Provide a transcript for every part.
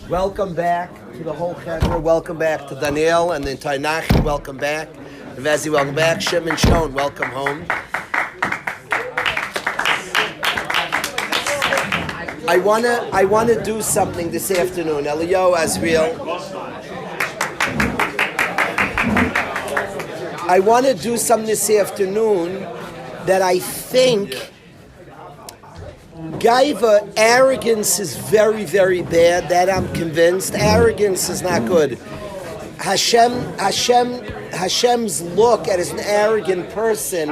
Welcome back to the whole Cheder. Welcome back to Daniel and the entire Nachi. Welcome back. Vezi, welcome back. Shimon Shon, welcome home. I wanna do something this afternoon. Eliyahu Azriel. I want to do something this afternoon that I think Gaiva, arrogance is very, very bad. That I'm convinced. Arrogance is not good. Hashem's look at an arrogant person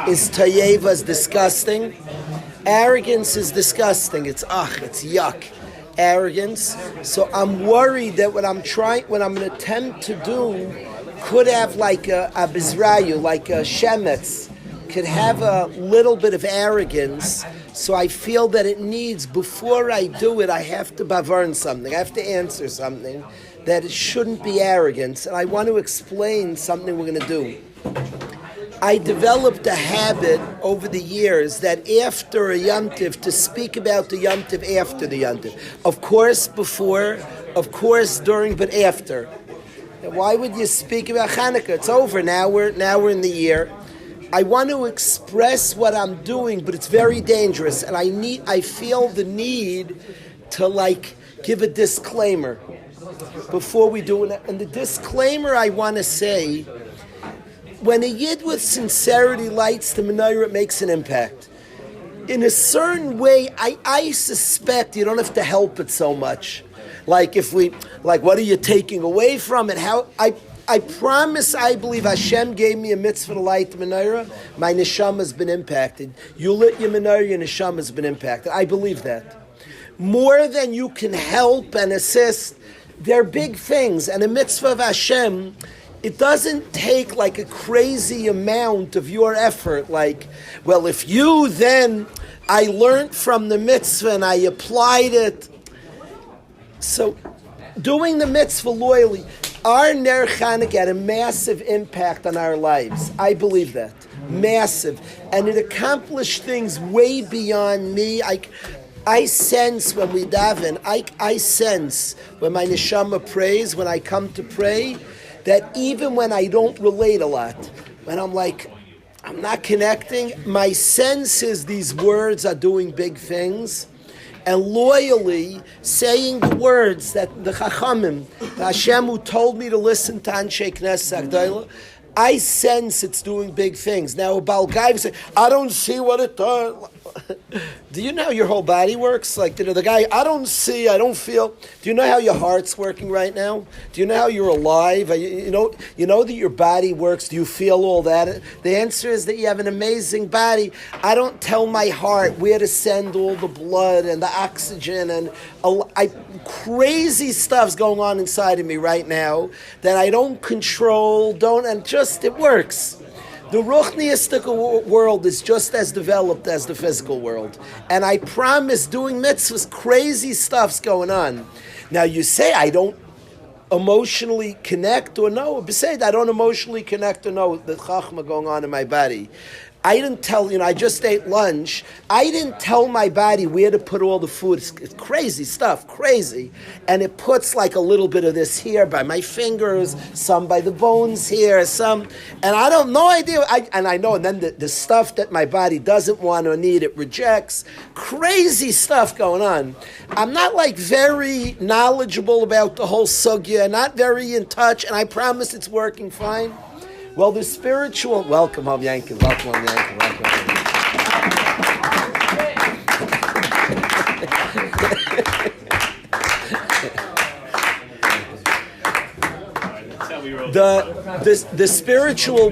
is tayeva, disgusting. Arrogance is disgusting. It's yuck. Arrogance. So I'm worried that what I'm going to attempt to do could have like a bizrayu, like a shemetz, could have a little bit of arrogance. So I feel that it needs, before I do it, I have to bavarn something. I have to answer something that it shouldn't be arrogance. And I want to explain something we're going to do. I developed a habit over the years that after a Yom Tiv, to speak about the Yom Tiv after the Yom Tiv. Of course before, of course during, but after. Why would you speak about Hanukkah? It's over now. We're in the year. I want to express what I'm doing, but it's very dangerous, and I feel the need to give a disclaimer before we do it. And the disclaimer I want to say: when a yid with sincerity lights the menorah, it makes an impact. In a certain way, I suspect you don't have to help it so much. What are you taking away from it? I promise, I believe Hashem gave me a mitzvah to light the menorah. My neshama has been impacted. You lit your menorah, your neshama has been impacted. I believe that. More than you can help and assist, they're big things. And a mitzvah of Hashem, it doesn't take like a crazy amount of your effort. If you then, I learned from the mitzvah and I applied it. So, doing the mitzvah loyally, our Ner Chanukah had a massive impact on our lives. I believe that. Massive. And it accomplished things way beyond me. I sense when we daven, I sense when my neshama prays, when I come to pray, that even when I don't relate a lot, when I'm not connecting, my sense is these words are doing big things. And loyally saying the words that the Chachamim, the Hashem who told me to listen to Anshe Knesset Agdayla, I sense it's doing big things. Now, a Baal Guy would say, I don't see what it does. Do you know how your whole body works? The guy, I don't see, I don't feel. Do you know how your heart's working right now? Do you know how you're alive? You know that your body works? Do you feel all that? The answer is that you have an amazing body. I don't tell my heart where to send all the blood and the oxygen and crazy stuff's going on inside of me right now that I don't control, it works. The Ruchniistic world is just as developed as the physical world. And I promise, doing mitzvahs, crazy stuff's going on. Now you say, I don't emotionally connect or know. Besides, I don't emotionally connect or know the chachma going on in my body. I didn't tell, I just ate lunch. I didn't tell my body where to put all the food. It's crazy stuff, crazy. And it puts a little bit of this here by my fingers, some by the bones here, some, and I don't, no idea. I know, and then the stuff that my body doesn't want or need, it rejects. Crazy stuff going on. I'm not very knowledgeable about the whole sugya, not very in touch, and I promise it's working fine. Well, the spiritual... Welcome home, Yankee. Welcome home, Yankee. Welcome home. The spiritual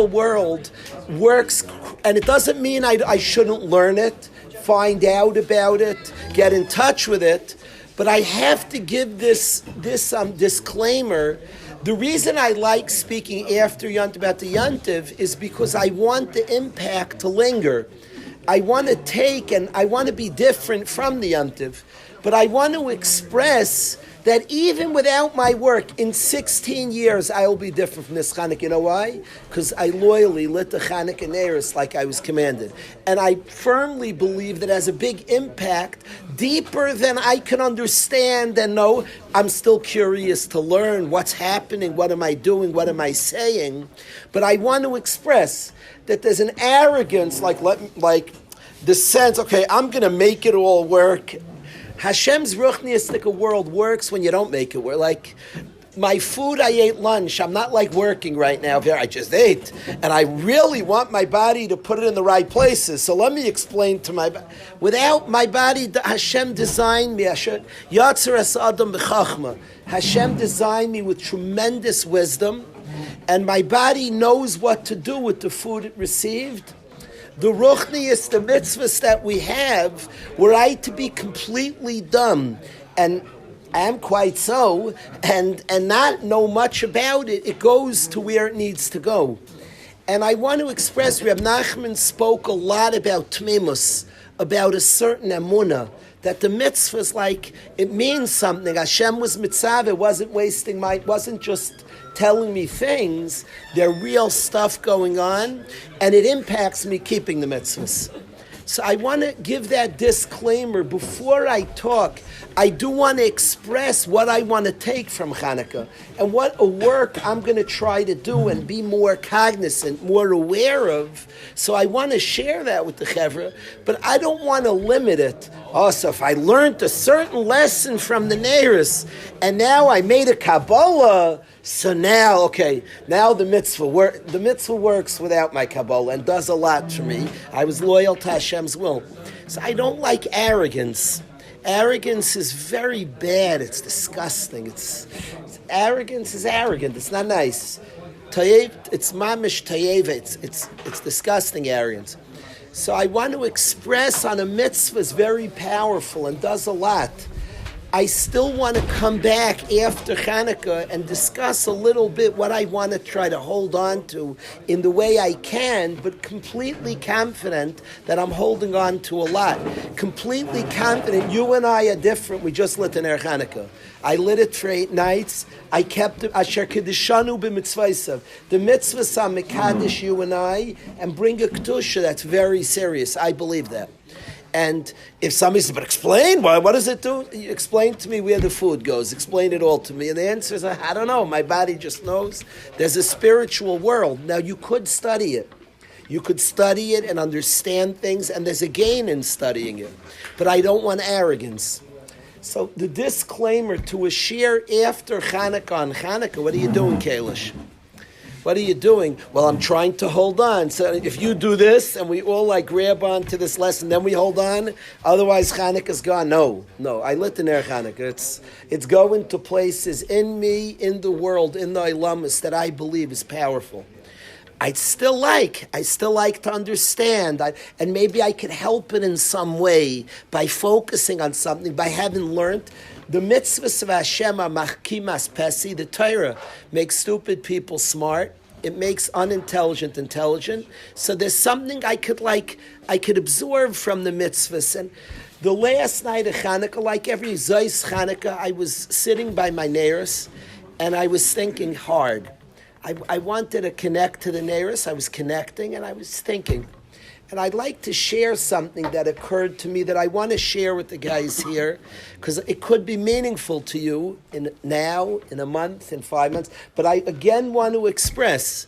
world works, and it doesn't mean I shouldn't learn it, find out about it, get in touch with it, but I have to give this disclaimer. The reason I like speaking after Yontiv about the Yontiv is because I want the impact to linger. I want to take and I want to be different from the Yontiv, but I want to express that even without my work, in 16 years, I will be different from this Chanukah. You know why? Because I loyally lit the Chanukah Neiros like I was commanded. And I firmly believe that has a big impact, deeper than I can understand and know. I'm still curious to learn what's happening, what am I doing, what am I saying. But I want to express that there's an arrogance, like the sense, okay, I'm going to make it all work. Hashem's ruchniistic world works when you don't make it work. Like my food, I ate lunch. I'm not like working right now. I just ate, and I really want my body to put it in the right places. So let me explain to my body. Without my body, Hashem designed me. Yatzer es Adam b'chachma. Hashem designed me with tremendous wisdom, and my body knows what to do with the food it received. The ruchnius, the mitzvahs that we have, were I to be completely dumb, and I am quite so, and not know much about it, it goes to where it needs to go. And I want to express, Reb Nachman spoke a lot about tmimus, about a certain emunah, that the mitzvahs, like, it means something. Hashem was mitzvah, it wasn't wasting it wasn't just telling me things, there are real stuff going on, and it impacts me keeping the mitzvahs. So I want to give that disclaimer before I talk. I do want to express what I want to take from Hanukkah and what a work I'm going to try to do and be more cognizant, more aware of. So I want to share that with the Chevra, but I don't want to limit it. Also, if I learned a certain lesson from the Neiros and now I made a Kabbalah, so now, okay, now the mitzvah works without my Kabbalah and does a lot for me. I was loyal to Hashem's will. So I don't like arrogance. Arrogance is very bad. It's disgusting. Arrogance is arrogant. It's not nice. It's mamish tayeva. It's disgusting arrogance. So I want to express on a mitzvah is very powerful and does a lot. I still want to come back after Hanukkah and discuss a little bit what I want to try to hold on to in the way I can, but completely confident that I'm holding on to a lot. Completely confident. You and I are different. We just lit an Ner Hanukkah. I lit it for 8 nights. I kept it. Asher kedishanu b'mitzvaysav. The mitzvahs are mekadosh you and I, and bring a kedusha. That's very serious. I believe that. And if somebody says, but explain, what does it do? Explain to me where the food goes. Explain it all to me. And the answer is, I don't know. My body just knows. There's a spiritual world. Now, you could study it. You could study it and understand things, and there's a gain in studying it. But I don't want arrogance. So the disclaimer to a shir after Hanukkah on Hanukkah, what are you doing, Kalish? What are you doing? Well, I'm trying to hold on. So if you do this and we all grab on to this lesson, then we hold on. Otherwise, Hanukkah's gone. No. I lit the Ner Hanukkah. It's going to places in me, in the world, in the Ilamas that I believe is powerful. I still like to understand, and maybe I could help it in some way by focusing on something, by having learned. The mitzvahs of Hashem are machkimas pesi. The Torah makes stupid people smart. It makes unintelligent intelligent. So there's something I could absorb from the mitzvahs. And the last night of Hanukkah, like every Zayis Hanukkah, I was sitting by my Neiros, and I was thinking hard. I wanted to connect to the Neiros. I was connecting, and I was thinking. And I'd like to share something that occurred to me that I want to share with the guys here, because it could be meaningful to you in a month, in 5 months. But I again want to express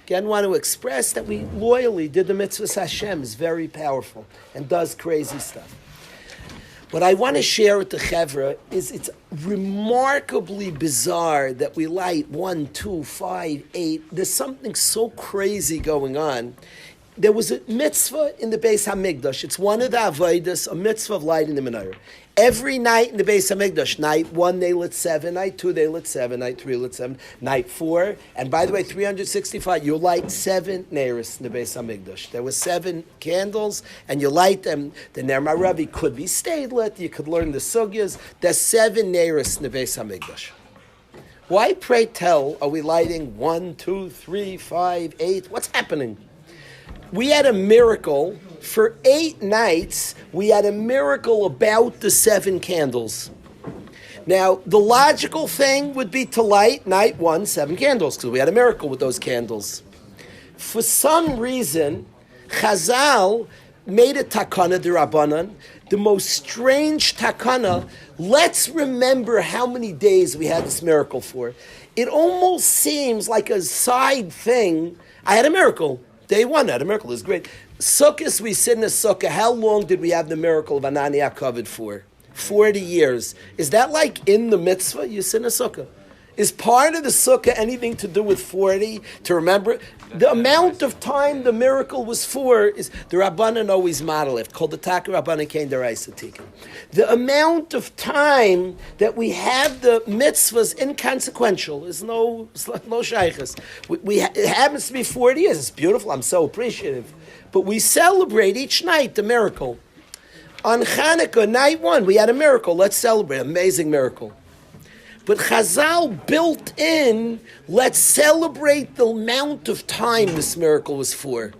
that we loyally did the mitzvahs Hashem is very powerful and does crazy stuff. What I want to share with the Chevra is it's remarkably bizarre that we light 1, 2, 5, 8. There's something so crazy going on. There was a mitzvah in the Beis HaMikdash. It's one of the avodas, a mitzvah of lighting the menorah. Every night in the Beis HaMikdash, night 1 they lit 7, night 2 they lit 7, night 3 lit 7, night 4, and by the way, 365, you light 7 neiros in the Beis HaMikdash. There were 7 candles, and you light them. The Ner Maravi could be stayed lit, you could learn the sugyas. There's 7 neiros in the Beis HaMikdash. Why, pray tell, are we lighting 1, 2, 3, 5, 8? What's happening? We had a miracle For 8 nights, we had a miracle about the 7 candles. Now, the logical thing would be to light night 1, 7 candles, because we had a miracle with those candles. For some reason, Chazal made a takana d'Rabbanan, the most strange takana. Let's remember how many days we had this miracle for. It almost seems like a side thing. I had a miracle. Day 1, I had a miracle. It was great. Sukkot, we sit in a sukkah. How long did we have the miracle of Ananiah covered for? 40 years. Is that like in the mitzvah? You sit in a sukkah. Is part of the sukkah anything to do with 40? To remember? The amount of time the miracle was for is the Rabbanan always model it. Called the Taka Rabbanan Kain Deraisa Tikkun. The amount of time that we have the mitzvahs inconsequential. Is no shaykhs. It happens to be 40 years. It's beautiful. I'm so appreciative. But we celebrate each night the miracle. On Hanukkah, night 1, we had a miracle. Let's celebrate. Amazing miracle. But Chazal built in, let's celebrate the amount of time this miracle was for.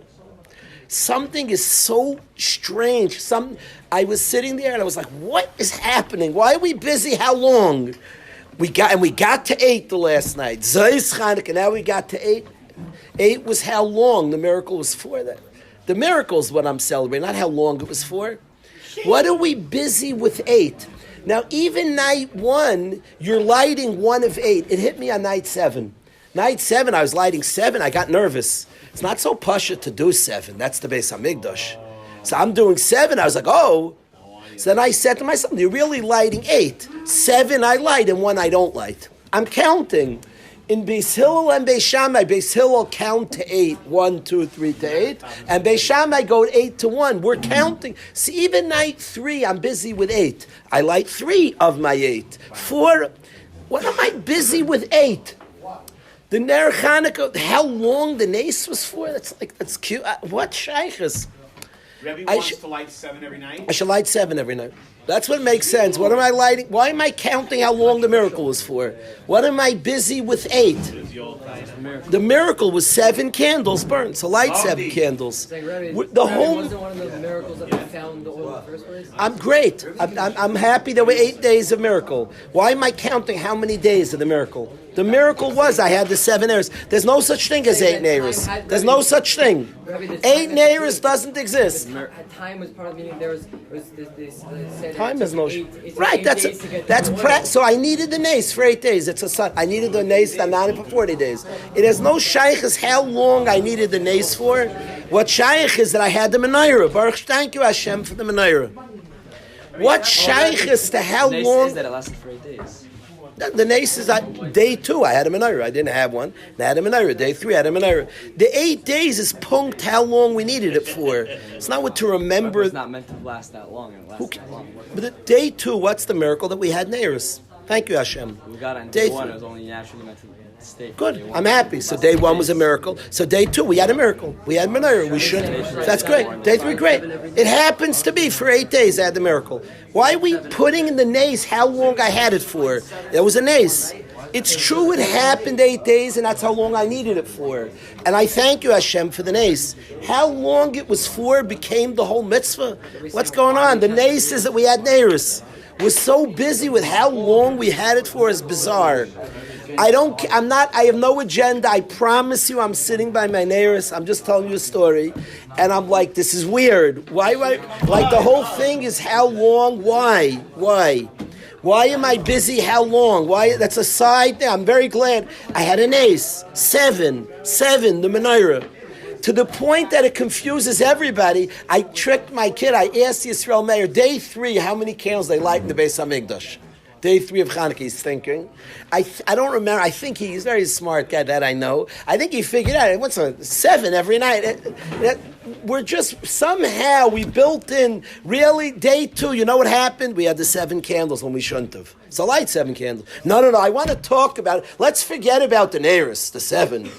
Something is so strange. I was sitting there and I was like, what is happening? Why are we busy? How long? We got to 8 the last night. Zayis Chanukah, now we got to 8. 8 was how long the miracle was for. The miracle is what I'm celebrating, not how long it was for. What are we busy with 8? Now, even night 1, you're lighting 1 of 8. It hit me on night 7. Night 7, I was lighting 7. I got nervous. It's not so pasha to do 7. That's the Beis Hamikdash. So I'm doing 7. I was like, oh. So then I said to myself, you're really lighting 8. 7 I light and 1 I don't light. I'm counting. In Beis Hillel and Beis Shammai, Beis Hillel count to 8, 1, 2, 3 to 8, and Beis Shammai go 8 to 1. We're counting. See, even night 3, I'm busy with 8. I light 3 of my 8. 4, what am I busy with 8? The Ner Chanukah, how long the nace was for? That's cute. What shaykhs? Rebbe wants to light 7 every night? I should light 7 every night. That's what makes sense. What am I lighting? Why am I counting how long the miracle was for? What am I busy with 8? The miracle was 7 candles burned. So light 7 candles. The whole. Wasn't one of the miracles that we found the oil in the first place? I'm great. I'm happy there were 8 days of miracle. Why am I counting how many days of the miracle? The miracle was I had the 7 errors. There's no such thing as 8 neighbors. There's no such thing. 8 neighbors doesn't exist. Time was part of the meaning. There was this time is no right. So I needed the nace for 8 days. It's a sun. I needed the nace for 40 days. It has no shaykh as how long I needed the nace for. What shaykh is that I had the menorah. Baruch, thank you Hashem for the menorah. What shaykh is to how long? That it lasted for 8 days. The nace is day 2. I had a menorah. I didn't have one. I had a menorah. Day 3, I had a menorah. The 8 days is punct how long we needed it for. It's not what to remember. It's not meant to last that long. It lasted that long. But the day 2, what's the miracle that we had Neiros? Thank you, Hashem. We got it in day 1. It was only naturally meant to stay. Good. I'm happy. So day 1 was a miracle. So day 2, we had a miracle. We had menorah. We should. That's great. Day 3, great. It happens to be for 8 days I had the miracle. Why are we putting in the nace how long I had it for? There was a nace. It's true it happened 8 days and that's how long I needed it for. And I thank you, Hashem, for the nace. How long it was for became the whole mitzvah. What's going on? The nace is that we had neiros. We're so busy with how long we had it for is bizarre. I have no agenda. I promise you I'm sitting by my neiros. I'm just telling you a story. And I'm like, this is weird. Why? Like the whole thing is how long? Why? Why am I busy? How long? Why? That's a side thing. I'm very glad I had an ace. 7, the menorah. To the point that it confuses everybody. I tricked my kid. I asked Yisrael Meir, day 3, how many candles they light in the Beis Hamikdash? Day 3 of Chanukah, he's thinking. I don't remember. I think he's a very smart guy that I know. I think he figured out, what's 7 every night? We're just, somehow we built in, really, day 2, you know what happened? We had the 7 candles when we shouldn't have. So light 7 candles. No, I want to talk about it. Let's forget about the nearest, the 7.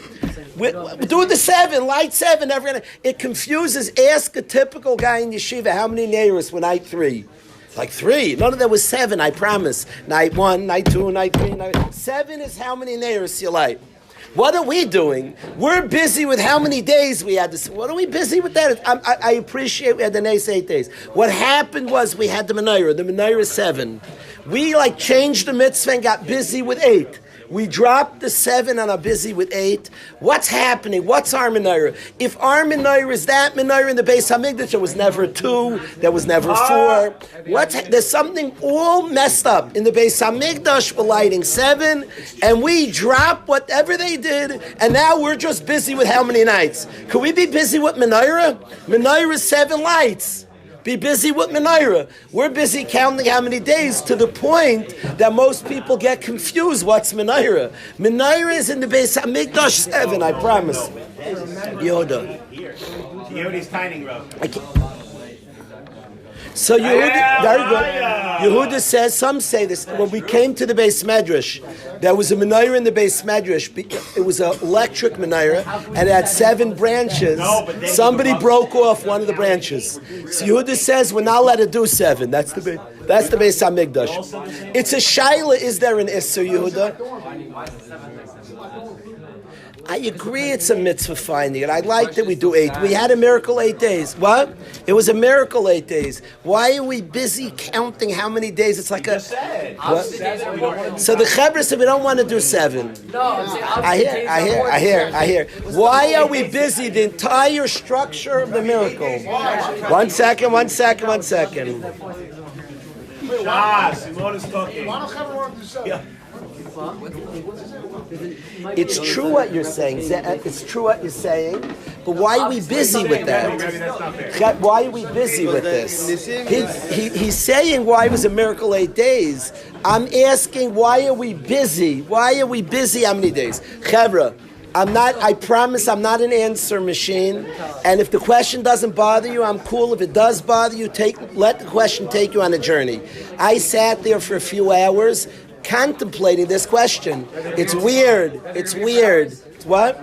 We do the 7, light 7 every night. It confuses. Ask a typical guy in yeshiva, how many nearest were night 3? Like 3. None of that was 7, I promise. Night 1, night 2, night 3, night 7 is how many neiros you light. What are we doing? We're busy with how many days we had this. What are we busy with that? I appreciate we had the next 8 days. What happened was we had the menorah. The menorah is 7. We changed the mitzvah and got busy with 8. We dropped the 7 and are busy with 8. What's happening? What's our menorah? If our menorah is that menorah in the Beis Hamikdash, there was never 2, there was never 4. There's something all messed up. In the Beis Hamikdash, we're lighting 7, and we drop whatever they did, and now we're just busy with how many nights? Could we be busy with menorah? Menorah is 7 lights. Be busy with menorah. We're busy counting how many days to the point that most people get confused. What's menorah? Menorah is in the Beis Hamikdash 7. I promise. Yehuda. Yehuda's tiny road. So Yehuda, very good. Yehuda says, some say this, when we came to the Beis Medrash, there was a menorah in the Beis Medrash. It was an electric menorah, and it had 7 branches. Somebody broke off one of the branches. So Yehuda says, we're not allowed to do 7. That's the Beis Hamikdash. It's a shaila, is there an Isser, Yehuda? I agree it's a mitzvah finding it. I like that we do 8. We had a miracle 8 days. What? It was a miracle 8 days. Why are we busy counting how many days? It's like a... What? So the Chevra said we don't want to do 7. No, I hear. Why are we busy? The entire structure of the miracle. One second. Simone is talking. It's true what you're saying. It's true what you're saying. But why are we busy with that? Why are we busy with this? He's saying why it was a miracle 8 days. I'm asking why are we busy? Why are we busy how many days? Chevra, I promise I'm not an answer machine. And if the question doesn't bother you, I'm cool. If it does bother you, let the question take you on a journey. I sat there for a few hours contemplating this question. It's weird. What?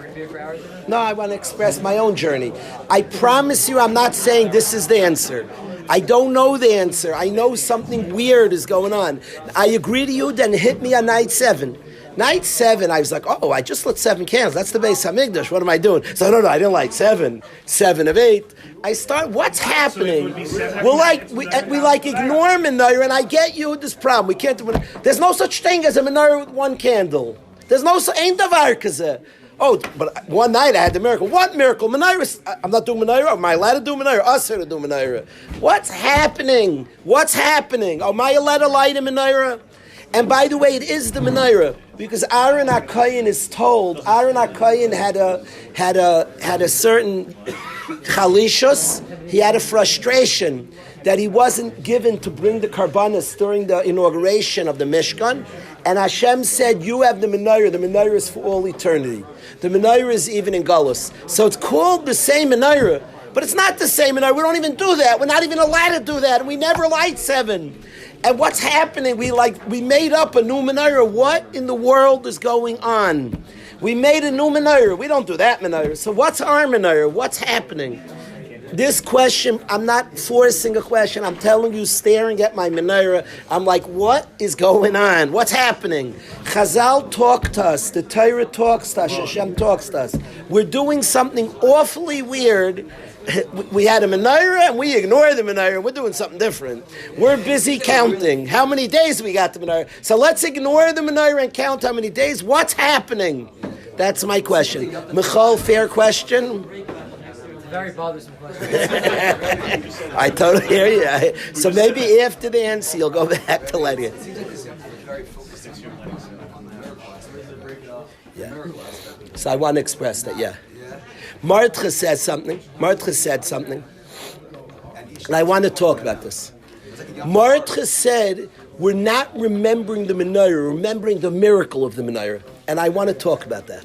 No, I want to express my own journey. I promise you I'm not saying this is the answer. I don't know the answer. I know something weird is going on. I agree to you, then hit me on night 7. Night 7, I was like, I just lit 7 candles. That's the Beis Hamikdash. What am I doing? So no, I didn't light 7. 7 of 8. I start, what's happening? We ignore menorah, and I get you this problem. We can't do it. There's no such thing as a menorah with 1 candle. There's no ain't davar kazeh. But one night I had the miracle. What miracle? Menorah. I'm not doing menorah. Am I allowed to do menorah? Usher to do menorah. What's happening? Am I allowed to light a menorah? And by the way, it is the menorah because Aaron HaKohen is told. Aaron HaKohen had a certain chalishus. He had a frustration that he wasn't given to bring the karbanos during the inauguration of the Mishkan. And Hashem said, "You have the menorah. The menorah is for all eternity. The menorah is even in Galus. So it's called the same menorah, but it's not the same menorah. We don't even do that. We're not even allowed to do that, and we never light 7." And what's happening? We made up a new menorah. What in the world is going on? We made a new menorah. We don't do that menorah. So what's our menorah? What's happening? This question, I'm not forcing a question. I'm telling you, staring at my menorah, I'm like, what is going on? What's happening? Chazal talk to us. The Torah talks to us. Hashem talks to us. We're doing something awfully weird. We had a menorah and we ignore the menorah. We're doing something different. We're busy counting how many days we got the menorah. So let's ignore the menorah and count how many days. What's happening? That's my question. Michal, fair question? Very bothersome question. I totally hear you. So maybe after the answer, you'll go back to letting it. Yeah. So I want to express that, yeah. Martha said something, and I want to talk about this. Martha said, we're not remembering the menorah, we're remembering the miracle of the menorah. And I want to talk about that.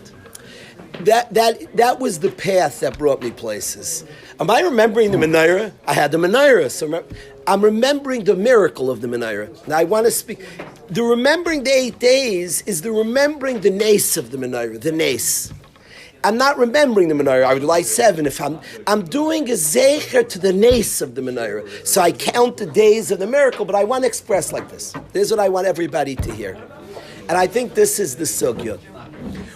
That was the path that brought me places. Am I remembering the menorah? I had the menorah, so I'm remembering the miracle of the menorah. Now I want to speak. The remembering the 8 days is the remembering the nace of the menorah, the nace. I'm not remembering the menorah. I would light 7 if I'm doing a zecher to the nace of the menorah. So I count the days of the miracle, but I want to express like this. This is what I want everybody to hear. And I think this is the sugya.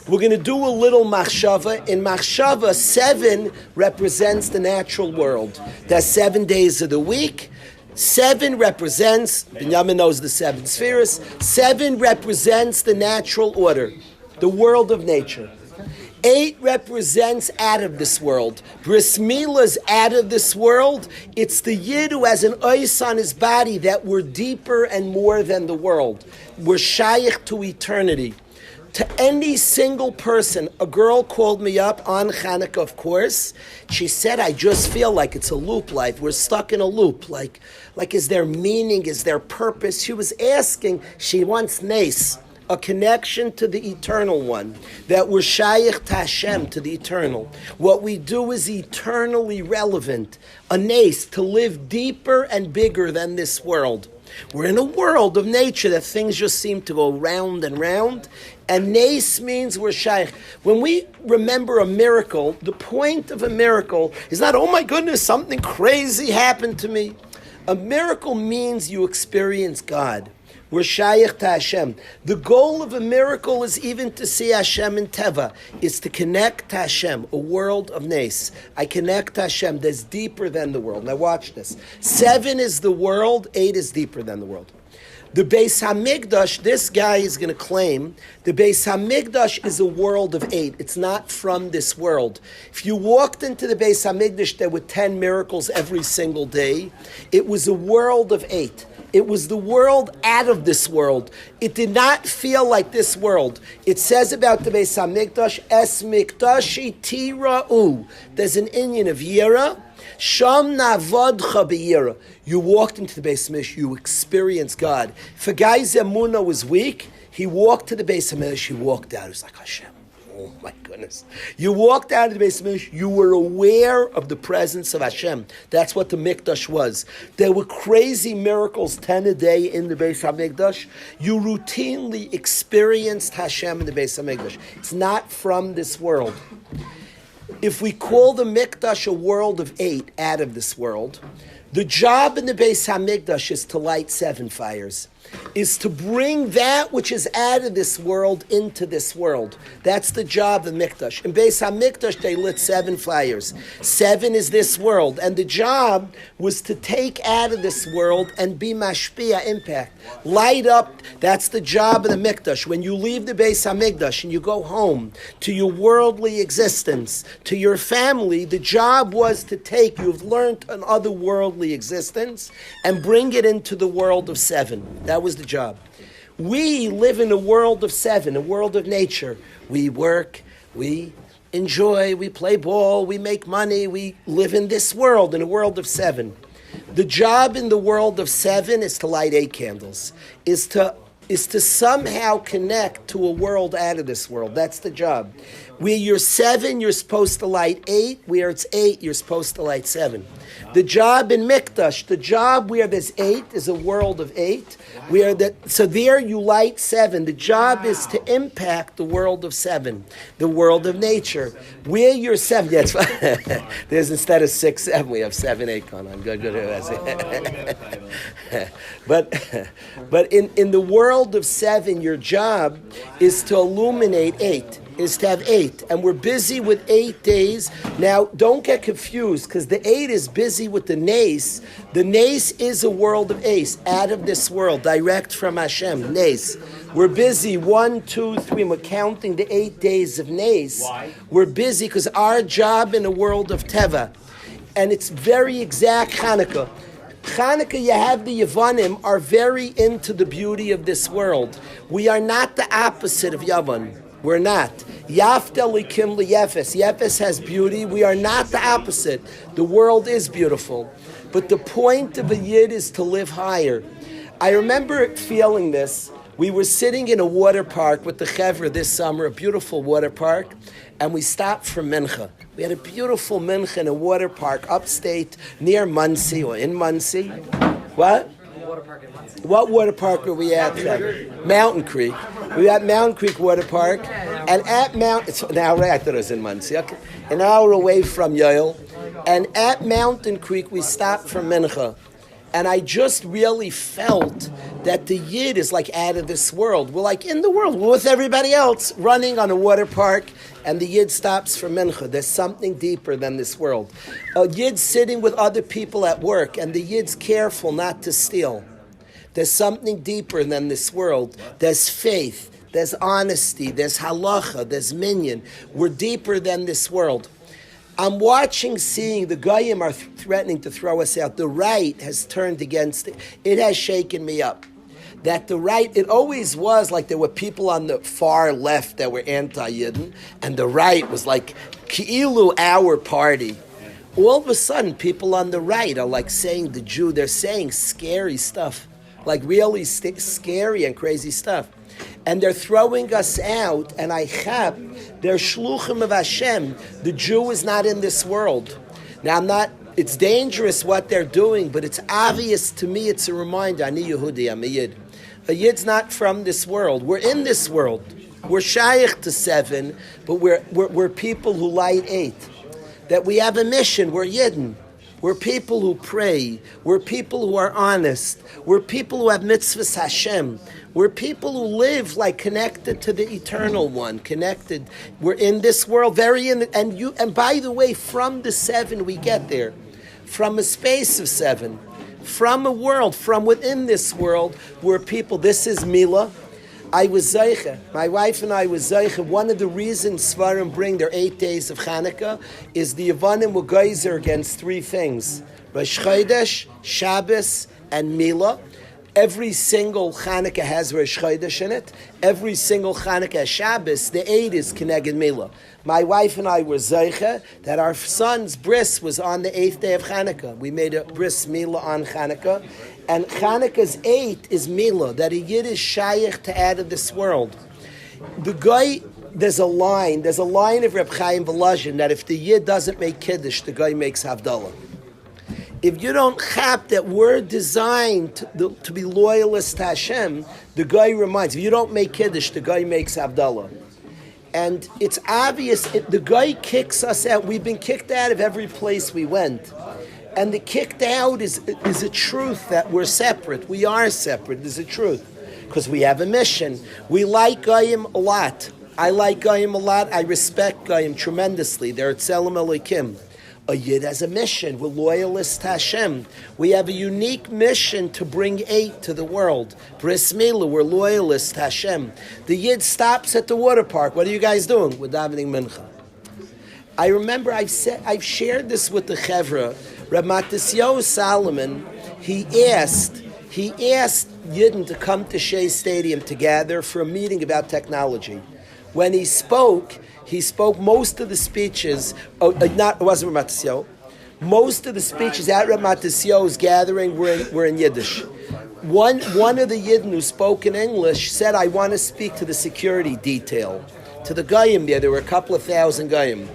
We're going to do a little machshava. In machshava, 7 represents the natural world. There's 7 days of the week. 7 represents, Binyamin knows the 7 spheres. 7 represents the natural order, the world of nature. 8 represents out of this world. Bris Mila's out of this world. It's the Yid who has an ice on his body that we're deeper and more than the world. We're shaykh to eternity. To any single person, a girl called me up on Hanukkah, of course. She said, I just feel like it's a loop life. We're stuck in a loop. Like is there meaning? Is there purpose? She was asking, she wants nes, a connection to the eternal one, that we're shaykh to Hashem, to the eternal. What we do is eternally relevant, a nes, to live deeper and bigger than this world. We're in a world of nature that things just seem to go round and round, and nes means we're shaykh. When we remember a miracle, the point of a miracle is not, oh my goodness, something crazy happened to me. A miracle means you experience God. We're shaykh to Hashem. The goal of a miracle is even to see Hashem in Teva. It's to connect to Hashem, a world of nes. I connect to Hashem that's deeper than the world. Now watch this. 7 is the world, 8 is deeper than the world. The Beis HaMikdash, this guy is going to claim, the Beis HaMikdash is a world of 8. It's not from this world. If you walked into the Beis HaMikdash, there were 10 miracles every single day. It was a world of 8. It was the world out of this world. It did not feel like this world. It says about the Beis HaMikdash, Es Mikdashi Tira'u. There's an Inyan of Yira. Sham Navadcha B'Yira. You walked into the Beis HaMikdash, you experienced God. If a guy's emunah was weak, he walked to the Beis HaMikdash, he walked out, he was like, Hashem. Oh my goodness. You walked out of the Beis HaMikdash, you were aware of the presence of Hashem. That's what the Mikdash was. There were crazy miracles, 10 a day in the Beis HaMikdash. You routinely experienced Hashem in the Beis HaMikdash. It's not from this world. If we call the Mikdash a world of 8 out of this world, the job in the Beis HaMikdash is to light 7 fires, is to bring that which is out of this world into this world. That's the job of Mikdash. In Beis HaMikdash, they lit 7 fires. 7 is this world. And the job was to take out of this world and be mashpia, impact. Light up, that's the job of the Mikdash. When you leave the Beis HaMikdash and you go home to your worldly existence, to your family, the job was to take, you've learned an otherworldly existence, and bring it into the world of 7. That was the job. We live in a world of 7, a world of nature. We work, we enjoy, we play ball, we make money, we live in this world, in a world of 7. The job in the world of 7 is to light 8 candles, is to somehow connect to a world out of this world. That's the job. Where you're 7, you're supposed to light 8. Where it's 8, you're supposed to light 7. The job in Mikdash, the job where there's 8 is a world of 8. So there you light 7. The job is to impact the world of 7, the world of nature. Where you're 7, yes, there's instead of 6, 7, we have 7, 8 going on. Good. But in the world of 7, your job is to illuminate 8. Is to have 8, and we're busy with 8 days. Now, don't get confused, because the 8 is busy with the nes. The nes is a world of 8, out of this world, direct from Hashem, nes. We're busy 1, 2, 3. We're counting the 8 days of nes. Why? We're busy because our job in a world of teva, and it's very exact Hanukkah. Hanukkah, you have the Yavanim are very into the beauty of this world. We are not the opposite of Yavan. We're not. Yaftel likim liyefes. Yefes has beauty. We are not the opposite. The world is beautiful. But the point of a Yid is to live higher. I remember feeling this. We were sitting in a water park with the Chevra this summer, a beautiful water park, and we stopped for Mincha. We had a beautiful Mincha in a water park upstate near Muncie or in Muncie. What? What water park are we at? Mountain Creek. We were at Mountain Creek Water Park, and at it's an hour. I thought it was in Muncie. Okay. An hour away from Yale, and at Mountain Creek we stopped for Mincha, and I just really felt that the Yid is like out of this world. We're like in the world, we're with everybody else, running on a water park, and the Yid stops for mincha. There's something deeper than this world. A Yid sitting with other people at work, and the Yid's careful not to steal. There's something deeper than this world. There's faith, there's honesty, there's halacha, there's minyan. We're deeper than this world. I'm seeing the Goyim are threatening to throw us out. The right has turned against it. It has shaken me up. That the right, it always was like there were people on the far left that were anti-Yidden, and the right was like, Ki'ilu, our party. All of a sudden, people on the right are like saying the Jew, they're saying scary stuff, like really scary and crazy stuff. And they're throwing us out, and they're shluchim of Hashem. The Jew is not in this world. Now, it's dangerous what they're doing, but it's obvious to me, it's a reminder, Ani Yehudi, I'm a Yid. A Yid's not from this world. We're in this world. We're shaykh to 7, but we're people who light 8. That we have a mission, we're Yidden. We're people who pray. We're people who are honest. We're people who have mitzvahs Hashem. We're people who live like connected to the eternal one, connected. We're in this world, and by the way, from the 7 we get there, from a space of 7, from a world, from within this world, we're people. This is Mila. I was Zeicha. My wife and I was Zeicha. One of the reasons Svarim bring their 8 days of Chanukah is the Yavanim were geyser against 3 things: Rosh Chodesh, Shabbos, and Mila. Every single Chanukah has Rosh Chodesh in it. Every single Chanukah has Shabbos. The 8 is Keneged Mila. My wife and I were Zeicha that our son's bris was on the 8th day of Chanukah. We made a bris Mila on Chanukah. And Chanukah's 8 is Mila, that a Yid is shaykh to out of this world. The guy, there's a line of Reb Chaim Volozhin that if the Yid doesn't make Kiddush, the guy makes Havdalah. If you don't chap that we're designed to be loyalists to Hashem, the guy reminds, if you don't make Kiddush, the guy makes Havdalah. And it's obvious, the guy kicks us out. We've been kicked out of every place we went. And the kicked out is a truth that we're separate. We are separate. There's a truth. Because we have a mission. We like Goyim a lot. I like Goyim a lot. I respect Goyim tremendously. They're Tzelem Elokim. A Yid has a mission. We're loyalists to Hashem. We have a unique mission to bring 8 to the world. Bris Milah, we're loyalists to Hashem. The Yid stops at the water park. What are you guys doing? We're davening mincha. I remember I've shared this with the Chevra. Reb Matisyahu Solomon, he asked Yidden to come to Shea Stadium to gather for a meeting about technology. When he spoke most of the speeches, it wasn't Reb Matisyahu. Most of the speeches at Reb Matisyahu's gathering were in Yiddish. One of the Yidden who spoke in English said, I want to speak to the security detail, to the Goyim there. There were a couple of thousand Goyim.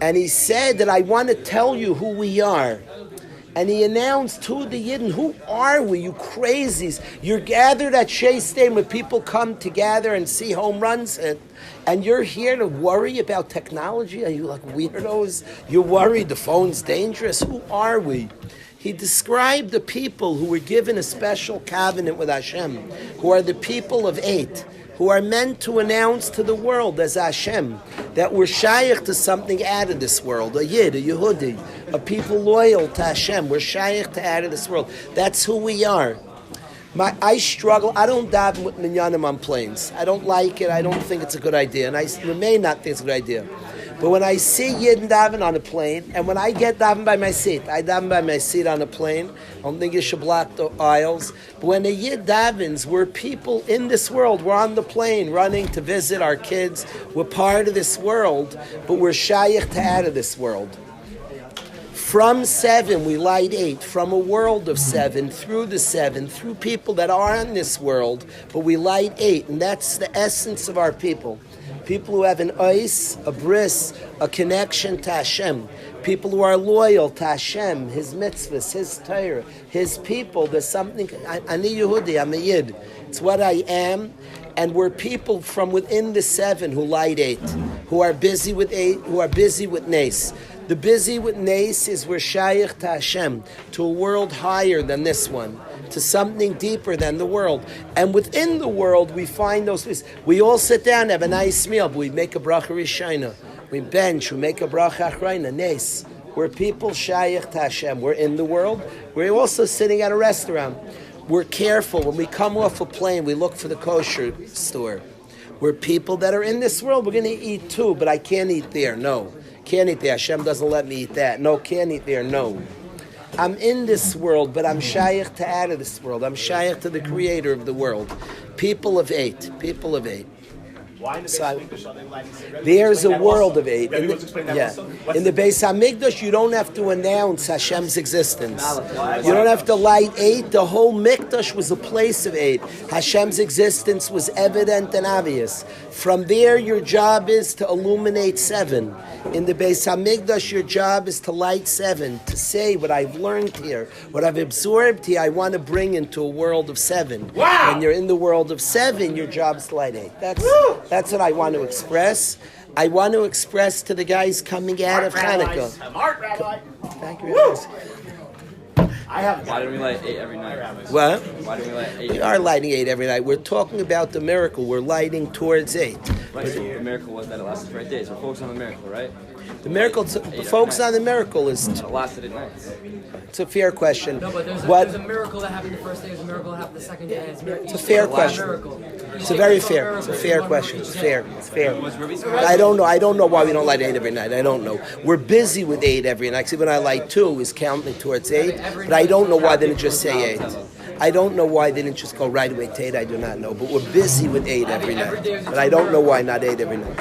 And he said that I want to tell you who we are. And he announced to the Yidden, who are we, you crazies? You're gathered at Shea Stadium where people come to gather and see home runs, and you're here to worry about technology? Are you like weirdos? You're worried the phone's dangerous? Who are we? He described the people who were given a special covenant with Hashem, who are the people of 8, who are meant to announce to the world as Hashem that we're shaykh to something out of this world, a Yid, a Yehudi, a people loyal to Hashem. We're shaykh to out of this world. That's who we are. I struggle. I don't daven with minyanim on planes. I don't like it. I don't think it's a good idea, and I remain not think it's a good idea. But when I see Yidden daven on a plane, and when I get daven by my seat, I daven by my seat on a plane. I don't think you should block the aisles. But when a Yid davens, we're people in this world. We're on the plane running to visit our kids. We're part of this world, but we're shaykh to out of this world. From 7, we light 8. From a world of 7, through the 7, through people that are in this world, but we light 8. And that's the essence of our people. People who have an ois, a bris, a connection to Hashem. People who are loyal to Hashem, His mitzvahs, His Torah, His people. There's something, Ani Yehudi, I'm a Yid. It's what I am. And we're people from within the 7 who light 8, who are busy with 8, who are busy with Nes. The busy with Nes is we're Shaykh to Hashem, to a world higher than this one, to something deeper than the world. And within the world, we find those places. We all sit down, have a nice meal, but we make a bracha rishayna. We bench, we make a bracha achrayna, Nes. We're people Shaykh to Hashem. We're in the world. We're also sitting at a restaurant. We're careful. When we come off a plane, we look for the kosher store. We're people that are in this world. We're going to eat too, but I can't eat there. No. Can't eat there. Hashem doesn't let me eat that. No, can't eat there. No. I'm in this world, but I'm shaykh to out of this world. I'm shaykh to the creator of the world. People of eight. People of eight. Why in the So Beis there's a world of eight. In In the Beis Hamikdash, you don't have to announce Hashem's existence. You don't have to light eight. The whole Mikdash was a place of eight. Hashem's existence was evident and obvious. From there, your job is to illuminate seven. In the Beis Hamikdash, your job is to light seven, to say what I've learned here, what I've absorbed here, I want to bring into a world of seven. Wow! When you're in the world of seven, your job is to light eight. That's what I want to express. I want to express to the guys coming out of Hanukkah. Smart rabbi. Thank you. Woo! Why do we light 8 every night? What? Why do we light 8? We are lighting eight every night. We're talking about the miracle. We're lighting towards eight. Right, so the miracle was that it lasted for 8 days. We're focused on the miracle, right? The miracle, the focus on the miracle is, It lasted 8 nights. it's a fair question. No, but there's What? a miracle that happened the first day, there's a miracle that happened the second day. It's a fair question. It's a very fair. It's a fair question. It's fair. It's fair. I don't know. I don't know why we don't light eight every night. I don't know. We're busy with eight every night. See, when I light two, is counting towards eight. But I don't know why they didn't just say eight. I don't know why they didn't just go right away to eight. I do not know. But we're busy with eight every night. But I don't know why not eight every night.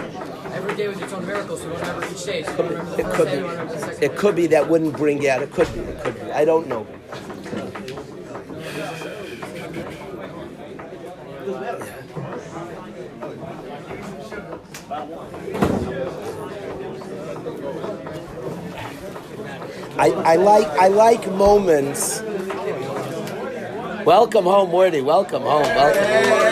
Every day was its own miracle, so you don't remember each day. So you don't remember the It first could day, you don't remember the be. second It could be that wouldn't bring out. It could be. It could be. I don't know. I like moments. Welcome home, Morty. Welcome home. Welcome home.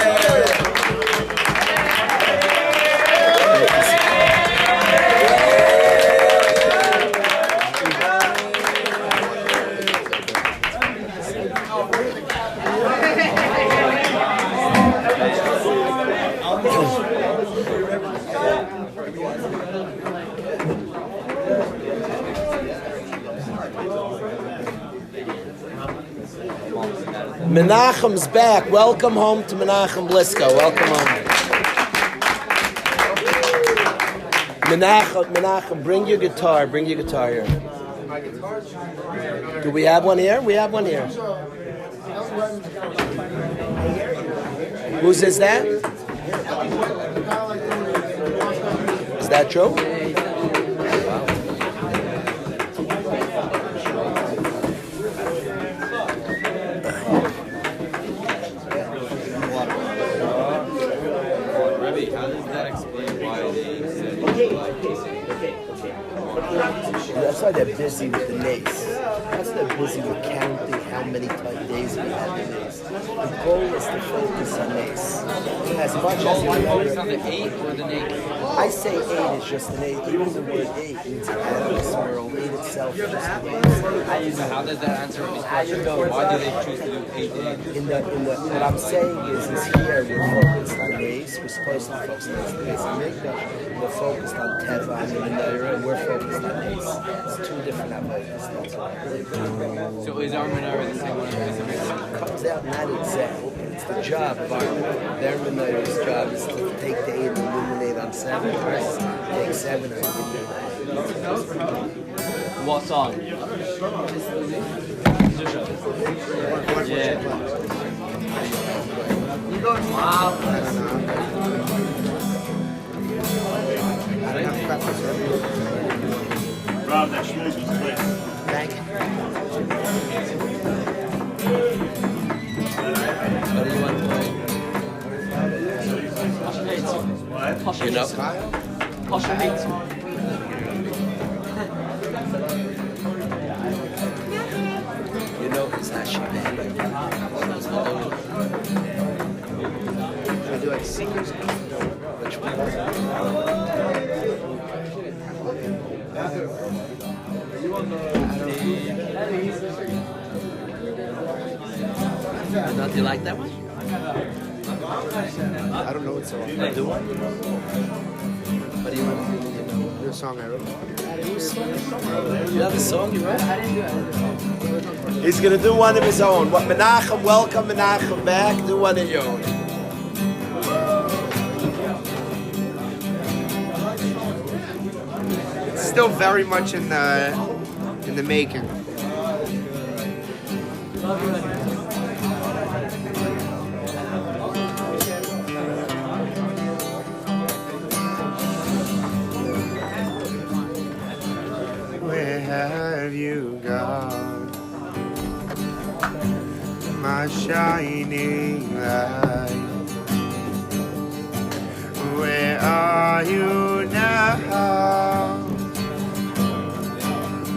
Menachem's back. Welcome home to Menachem Blisko. Welcome home. Menachem, bring your guitar. Bring your guitar here. Do we have one here? We have one here. Whose is that? Is that true? That's why they're busy with the nace. That's why they're busy with counting how many days we have the nace. The goal is to focus on nace. As much as you Focus on the 8 or the nace? I say 8 is just an 8. Even the word 8 means out of this world. 8 itself is just an 8. So how does that answer this question? Why do they choose to do 8 days? What I'm saying is here we're focused on nace. We're supposed to focus on nace. We're focused on Teva and Menorah, and we're focused on nace. It's two different avodas. So is our menorah the same one as the It comes out not exactly. It's the job of our menorah. Their menorah's job is to take the 8 and illuminate on 7. Take 7 and illuminate. What song? Yeah. Rob, that schmooze was quick. Thank you. What do you want to play? What? You know? You know it's not she band. I do like singers. Which one? Do you like that one? I don't know what song. I do one. What do you want to do? Your song I wrote. You have a song you wrote? He's gonna do one of his own. What Menachem? Welcome Menachem back. Do one of your own. It's still very much in the making. Where have you gone, my shining light? Where are you now,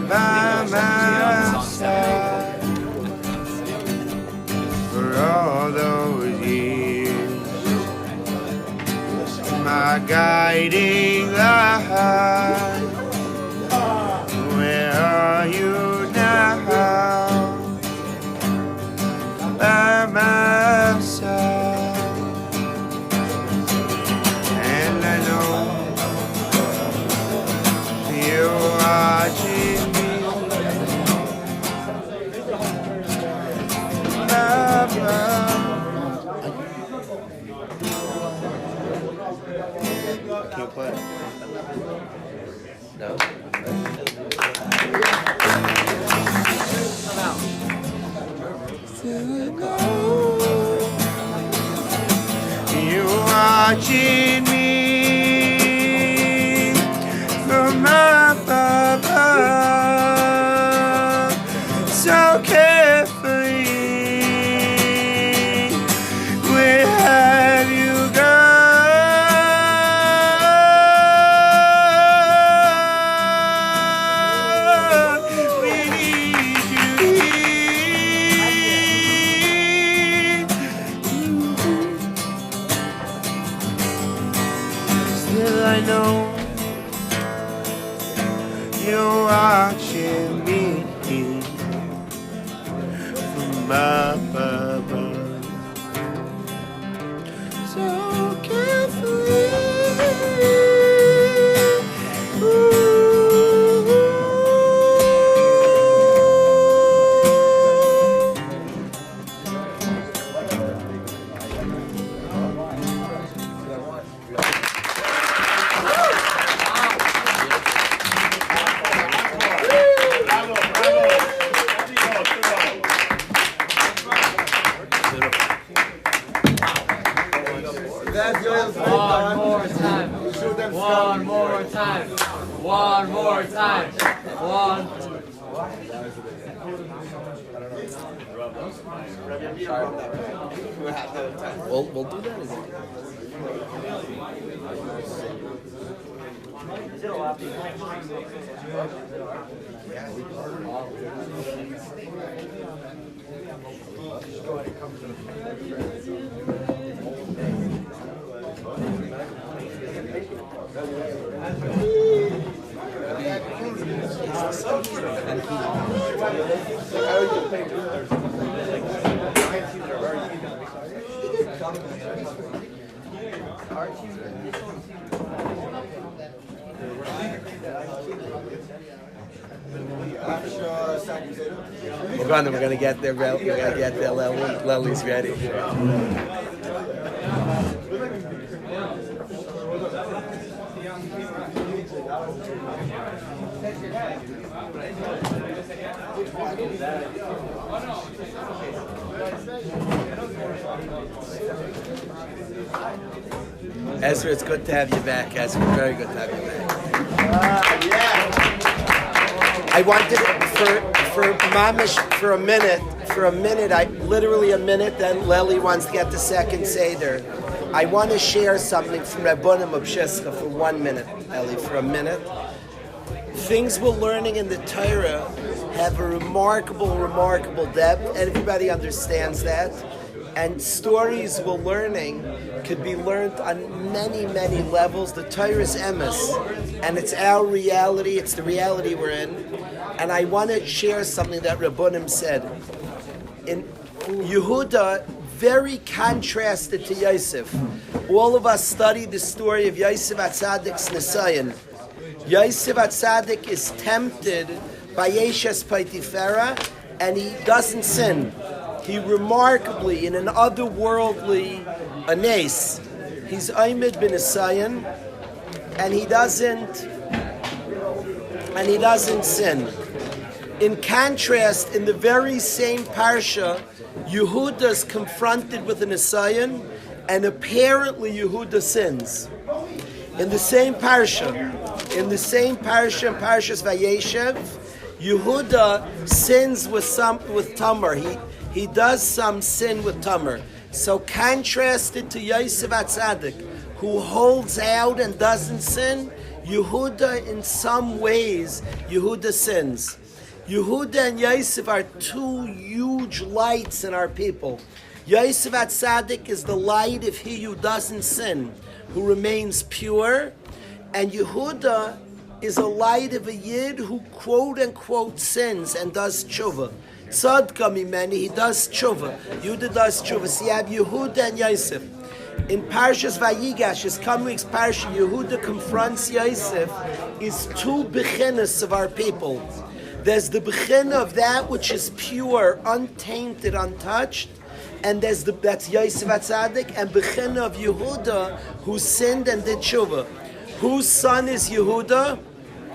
by my side? For all those years, my guiding light. Where are you now, by my side? And I know you're watching me, Baba. Can you play it? No. You watching me from above, so carefully. Where have you gone? We need you here. Still I know you're watching me from above, so carefully. Bravo, One more time. One more time. One more time. One. We'll do that again. We're gonna get there. We're gonna get there. Lily's ready. Ezra, it's good to have you back, Ezra. Very good to have you back. I wanted for Mamish for a minute, literally a minute, then Lely wants to get the second Seder. I want to share something from Rabbonim Obshiska for 1 minute, Eli, for a minute. Things we're learning in the Torah have a remarkable depth. Everybody understands that. And stories we're learning could be learned on many levels. The Torah is emes, and it's our reality. It's the reality we're in. And I want to share something that Rabbonim said. In Yehuda, very contrasted to Yosef. All of us studied the story of Yosef Atzadik's Nisayan. Yosef Atzadik is tempted by Yeshes Paitifera, and he doesn't sin. He remarkably, in an otherworldly anes, he's Aymed bin Nisayan, and he doesn't sin. In contrast, in the very same parsha, Yehuda is confronted with an Nisayan, and apparently Yehuda sins. In the same parsha, in Parshas Vayeshev, Yehuda sins with Tamar. He does some sin with Tamar. So contrasted to Yosef Atzadik, who holds out and doesn't sin, Yehuda in some ways, Yehuda sins. Yehuda and Yosef are two huge lights in our people. Yosef Atzadik is the light of he who doesn't sin, who remains pure, and Yehuda is a light of a Yid who quote-unquote sins and does tshuva. Tzadka mimeni, he does tshuva. Yehuda does tshuva. So you have Yehuda and Yosef. In Parshas Vayigash, this coming week's Parsha, Yehuda confronts Yosef, is two bechinas of our people. There's the bechina of that which is pure, untainted, untouched, and that's Yosef Atzadik, and bechina of Yehuda, who sinned and did tshuva. Whose son is Yehuda?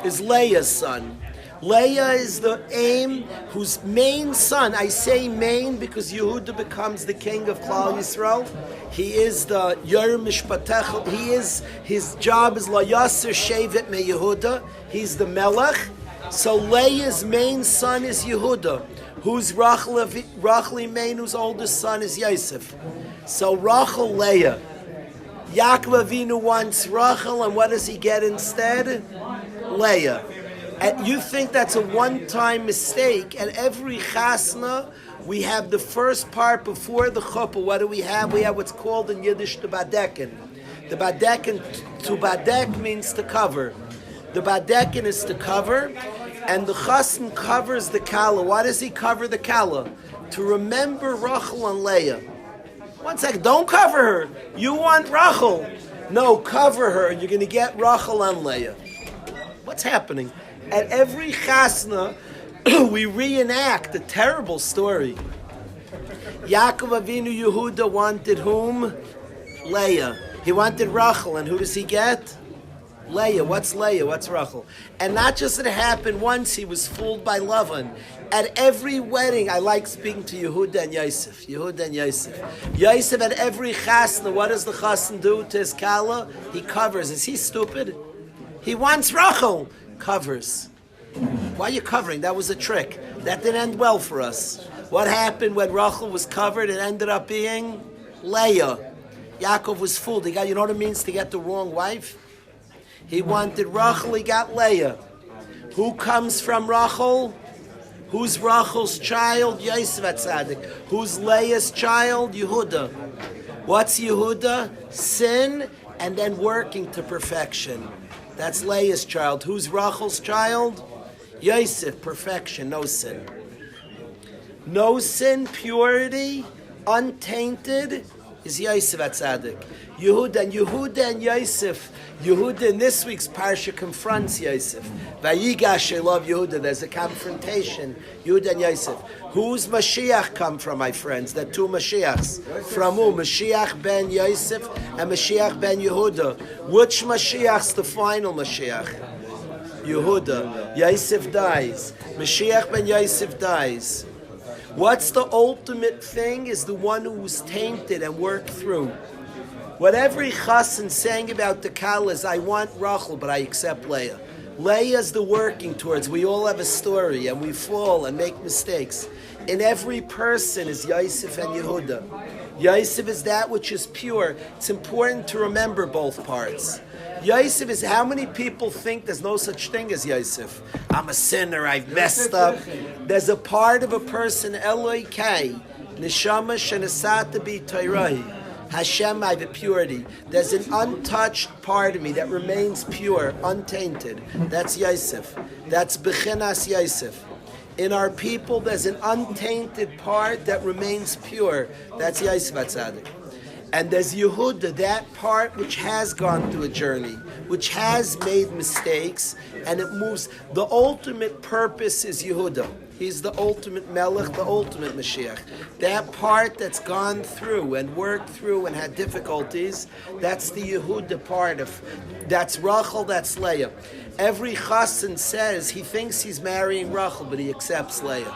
Is Leah's son. Leah is the aim, whose main son, I say main because Yehuda becomes the king of Klal Yisrael. He is the Yer Mishpatech, his job is La Yasser Shevet Me Yehuda, he's the Melech. So Leah's main son is Yehuda, whose Rachel Imeinu's oldest son is Yosef. So Rachel, Leah. Yaakov Avinu wants Rachel, and what does he get instead? Leah. And you think that's a one-time mistake, and every chasna, we have the first part before the chuppah. What do we have? We have what's called in Yiddish the badekin. The badekin, to badek means to cover. The badekin is to cover, and the chassan covers the kala. Why does he cover the kala? To remember Rachel and Leah. One second, don't cover her. You want Rachel. No, cover her, and you're going to get Rachel and Leah. What's happening? At every chasna, we reenact a terrible story. Yaakov Avinu Yehuda wanted whom? Leah. He wanted Rachel, and who does he get? Leah. What's Leah? What's Rachel? And not just that it happened once, he was fooled by Lavan. At every wedding, I like speaking to Yehuda and Yosef. Yehuda and Yosef. Yosef at every chasna, what does the chassan do to his kala? He covers. Is he stupid? He wants Rachel. Covers. Why are you covering? That was a trick. That didn't end well for us. What happened when Rachel was covered? It ended up being Leah. Yaakov was fooled. You know what it means to get the wrong wife? He wanted Rachel, he got Leah. Who comes from Rachel? Who's Rachel's child? Yosef Atzadik. Who's Leah's child? Yehuda. What's Yehuda? Sin and then working to perfection. That's Leah's child. Who's Rachel's child? Yosef, perfection, no sin. No sin, purity, untainted, is Yosef Atzadik. Yehuda and Yosef. Yehuda in this week's parsha confronts Yosef. Vayigash, I love Yehuda. There's a confrontation. Yehuda and Yosef. Who's Mashiach come from, my friends? The two Mashiachs. From who? Mashiach ben Yosef and Mashiach ben Yehuda. Which Mashiach's the final Mashiach? Yehuda. Yosef dies. Mashiach ben Yosef dies. What's the ultimate thing? Is the one who's tainted and worked through. What every chassan saying about the kala is, I want Rachel, but I accept Leah. Leah is the working towards. We all have a story, and we fall and make mistakes. In every person is Yosef and Yehuda. Yosef is that which is pure. It's important to remember both parts. Yosef is, how many people think there's no such thing as Yosef? I'm a sinner, I've messed up. There's a part of a person, Eloi Kai, Neshama Shenasata Bi Toirahi. Hashem, I have a purity. There's an untouched part of me that remains pure, untainted. That's Yosef. That's Bechinas Yosef. In our people, there's an untainted part that remains pure. That's Yosef HaTzadik. And there's Yehuda, that part which has gone through a journey, which has made mistakes, and it moves. The ultimate purpose is Yehuda. He's the ultimate Melech, the ultimate Mashiach. That part that's gone through and worked through and had difficulties, that's the Yehuda part of, that's Rachel, that's Leah. Every chassan says he thinks he's marrying Rachel, but he accepts Leah.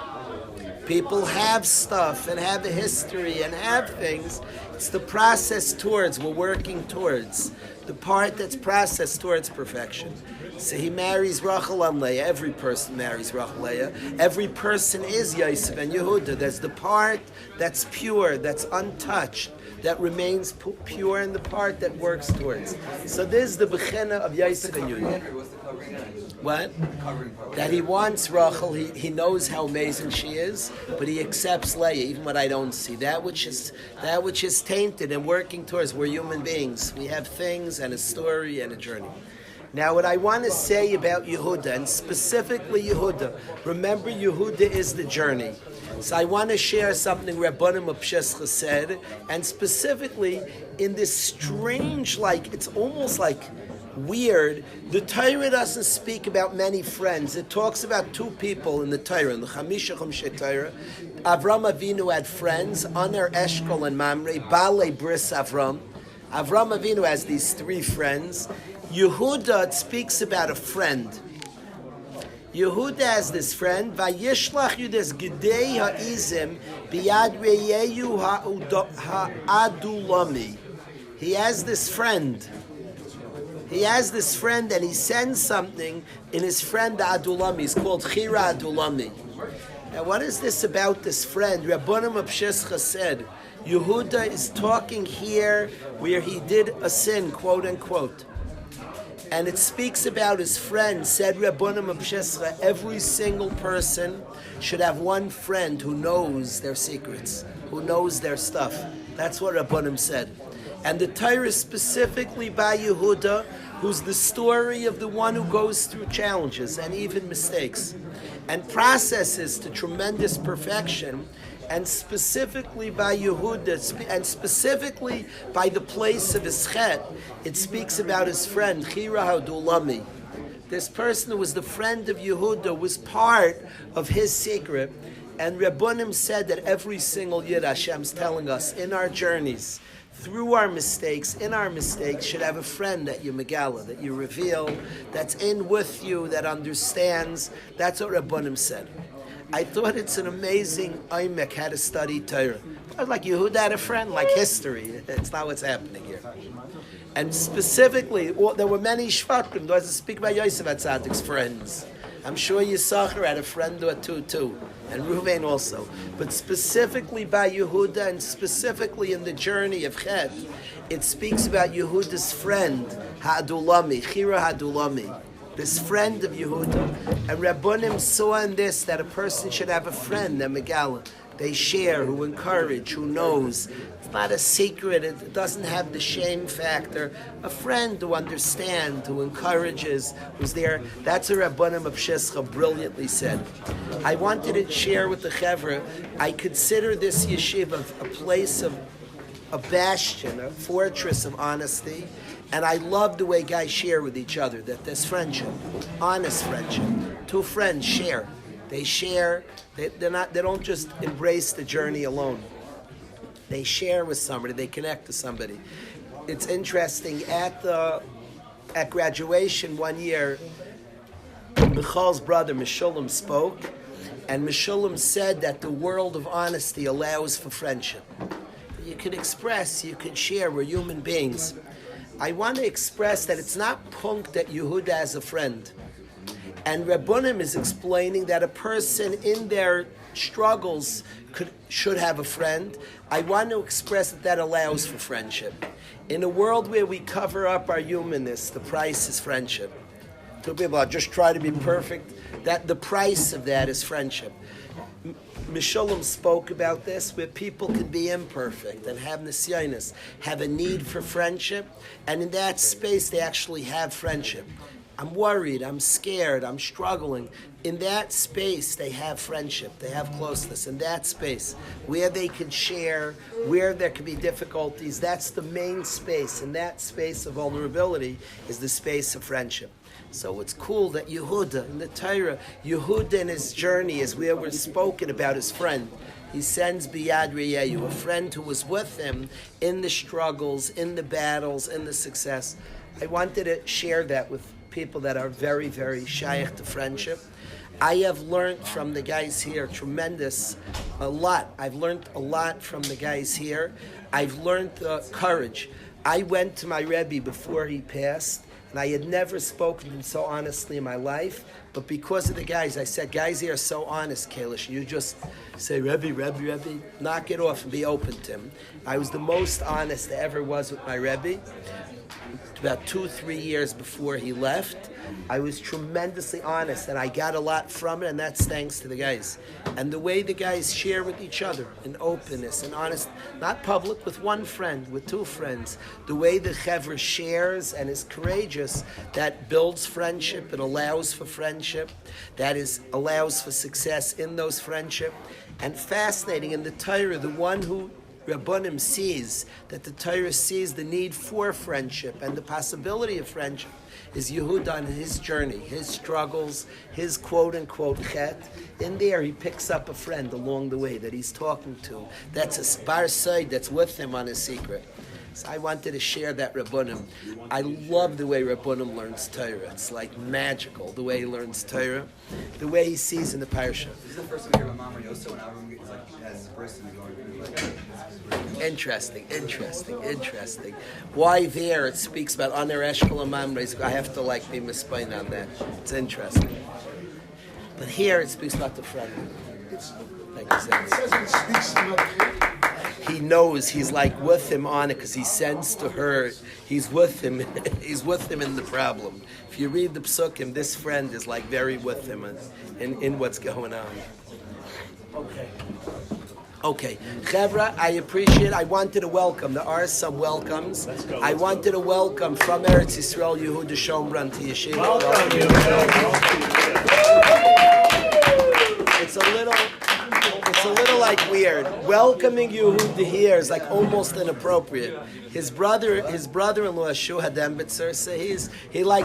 People have stuff and have a history and have things. It's the process towards, we're working towards, the part that's processed towards perfection. So he marries Rachel and Leah. Every person marries Rachel and Leah. Every person is Yosef and Yehuda. There's the part that's pure, that's untouched, that remains pure, and the part that works towards. So this is the bechina of Yosef and Yehuda. What? That he wants Rachel, he knows how amazing she is, but he accepts Leah, even what I don't see. That which is tainted and working towards, we're human beings. We have things and a story and a journey. Now what I want to say about Yehuda, and specifically Yehuda, remember Yehuda is the journey. So I want to share something Rabbanim Apshescha said, and specifically in this strange, it's almost like weird, the Torah doesn't speak about many friends. It talks about two people in the Torah, in the Chamisha Chumshei Torah. Avram Avinu had friends, Aner, Eshkol, and Mamre, Baalei Bris Avram. Avram Avinu has these three friends. Yehuda speaks about a friend. Yehuda has this friend, Vayishlach Yudas Gidei Ha'izim Biyad Reyehu Ha'adulami. He has this friend. And he sends something in his friend Adulami. He's called Chira Adulami. Now, what is this about this friend? Rabbanim Apshescha said, Yehuda is talking here where he did a sin, quote unquote. And it speaks about his friend, said Rabbanim Apshescha, every single person should have one friend who knows their secrets, who knows their stuff. That's what Rabbanim said. And the Torah is specifically by Yehuda, who's the story of the one who goes through challenges and even mistakes and processes to tremendous perfection, and specifically by Yehuda, and specifically by the place of his chet, it speaks about his friend, Chira Hadulami. This person who was the friend of Yehuda was part of his secret, and Rabbanim said that every single Yid Hashem's telling us in our journeys, through our mistakes, in our mistakes, should have a friend that you megala, that you reveal, that's in with you, that understands. That's what Rabbanim said. I thought it's an amazing Aymek how to study Torah. Like Yehuda had a friend, like history. It's not what's happening here. And specifically, there were many Shvatim. Doesn't speak about Yosef HaTzadik's friends. I'm sure Yisachar had a friend or two too, and Reuven also. But specifically by Yehuda, and specifically in the journey of Chet, it speaks about Yehuda's friend, Ha'adulami, Chira Ha'adulami, this friend of Yehuda. And Rabbanim saw in this that a person should have a friend, a Megala. They share, who encourage, who knows. It's not a secret, it doesn't have the shame factor. A friend who understands, who encourages, who's there. That's what Rabbanim Apshescha brilliantly said. I wanted to share with the Chevra, I consider this yeshiva a place of a bastion, a fortress of honesty, and I love the way guys share with each other, that there's friendship, honest friendship. Two friends share. They share. They don't just embrace the journey alone. They share with somebody. They connect to somebody. It's interesting. At graduation one year, Michal's brother Meshulam spoke, and Meshulam said that the world of honesty allows for friendship. You can express. You can share. We're human beings. I want to express that it's not punk that Yehuda has a friend. And Rabbanim is explaining that a person in their struggles should have a friend. I want to express that allows for friendship. In a world where we cover up our humanness, the price is friendship. Two people are just try to be perfect. That the price of that is friendship. Meshulam spoke about this, where people can be imperfect and have nisyonos, have a need for friendship, and in that space they actually have friendship. I'm worried, I'm scared, I'm struggling. In that space, they have friendship, they have closeness. In that space, where they can share, where there can be difficulties, that's the main space. In that space of vulnerability is the space of friendship. So it's cool that Yehuda, in the Torah, Yehuda in his journey is where we're spoken about his friend. He sends Biyad Riyehu, a friend who was with him in the struggles, in the battles, in the success. I wanted to share that with people that are very, very shaykh to friendship. I have learned from the guys here a lot. I've learned a lot from the guys here. I've learned courage. I went to my Rebbe before he passed, and I had never spoken to him so honestly in my life. But because of the guys, I said, guys here are so honest, Kalish. You just say, Rebbe, knock it off and be open to him. I was the most honest I ever was with my Rebbe. About 2-3 years before he left, I was tremendously honest, and I got a lot from it, and that's thanks to the guys. And the way the guys share with each other in openness and honest, not public, with one friend, with two friends. The way the Chevra shares and is courageous, that builds friendship, it allows for friendship, allows for success in those friendship. And fascinating, in the Torah, the one who Rabbanim sees, that the Torah sees the need for friendship and the possibility of friendship, is Yehuda on his journey, his struggles, his quote-unquote chet. In there, he picks up a friend along the way that he's talking to. That's a bar side that's with him on his secret. So I wanted to share that Rabbanim. I love the way Rabbanim learns Torah. It's like magical, the way he learns Torah, the way he sees in the parasha. This is the first time we hear about Mama Yoso, and our room is like, as a person going Interesting. Why there it speaks about Aner Eshkol Amamres. I have to be misplain on that. It's interesting. But here it speaks about the friend. Makes sense. He knows he's with him on it because he sends to her. He's with him. He's with him in the problem. If you read the psukim, this friend is very with him in what's going on. Okay, Chevra, I appreciate. I wanted to welcome. There are some welcomes. I wanted to welcome from Eretz Yisrael Yehuda Shomran to Yeshiva. Welcome. It's a little weird. Welcoming Yehuda here is almost inappropriate. His brother-in-law Shu Hadembitzer, so he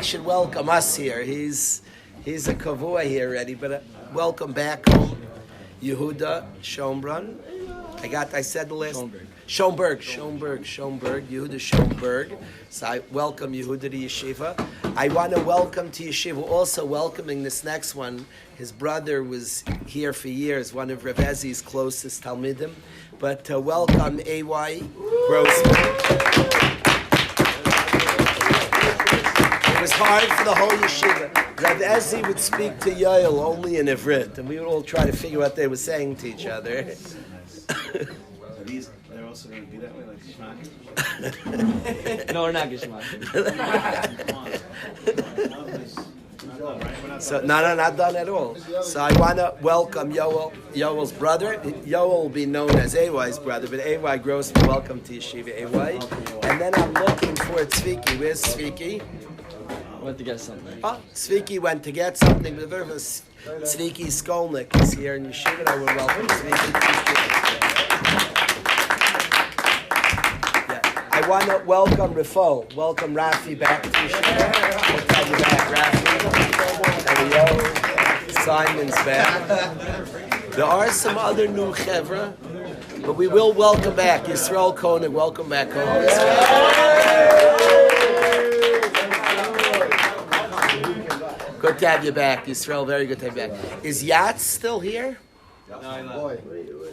should welcome us here. He's a kavua here already, but welcome back home. Yehuda Shomran. I said the last. Schomburg, Yehuda Schomburg. So I welcome Yehuda to Yeshiva. I want to welcome to Yeshiva, also welcoming this next one. His brother was here for years, one of Rav Ezi's closest Talmidim. But welcome A.Y. Grossman. It was hard for the whole Yeshiva. Rav Ezi would speak to Yoel only in Ivrit, and we would all try to figure what they were saying to each other. They're also going to be that way, Shmaki? No, we're not Gishmak. So not done at all. So I want to welcome Yoel's brother. Yoel will be known as AY's brother, but AY Grossman, welcome to Yeshiva AY. And then I'm looking for Tzviki. Where's Tzviki? Went to get something. Tzviki went to get something. But Tzviki Skolnick is here in Yeshiva. I will welcome Tzviki. I want to welcome Rafo. Welcome Rafi back to Yeshiva. We'll have you back, Rafi. Simon's back. There are some other new chevra, but we will welcome back Yisrael Koenig. Welcome back home. Good to have you back, Yisrael. Very good to have you back. Is Yatz still here? No,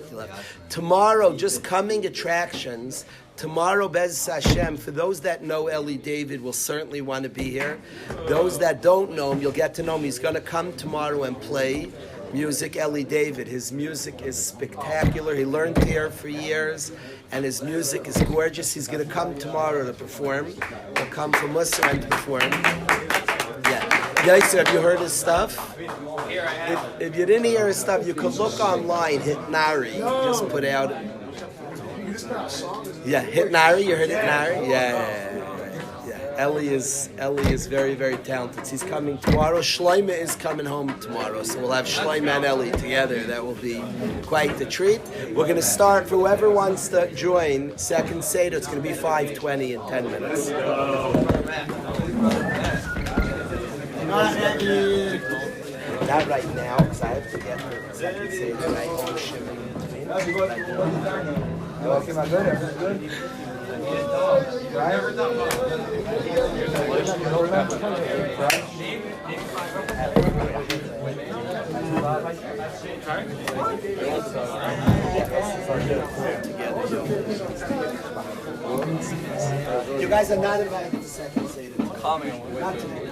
He left. Tomorrow, just coming attractions. Tomorrow, Bez Hashem, for those that know Eli David will certainly want to be here. Those that don't know him, you'll get to know him. He's going to come tomorrow and play music. Eli David, his music is spectacular. He learned here for years, and his music is gorgeous. He's going to come tomorrow to perform. He'll come from Musser and to perform. Yeah, have you heard his stuff? If you didn't hear his stuff, you could look online. Hit Nari, just put out. Yeah, Hit Nari. You heard Hit Nari? Yeah. Ellie is very, very talented. He's coming tomorrow. Shloime is coming home tomorrow, so we'll have Shloime and Ellie together. That will be quite the treat. We're going to start for whoever wants to join. Second Seder, it's going to be 5:20 in 10 minutes. Not right now, because I have to get the second Seder right on shimming in between. Okay, my good. Everything good? You guys are not invited to the second Seder. Not today.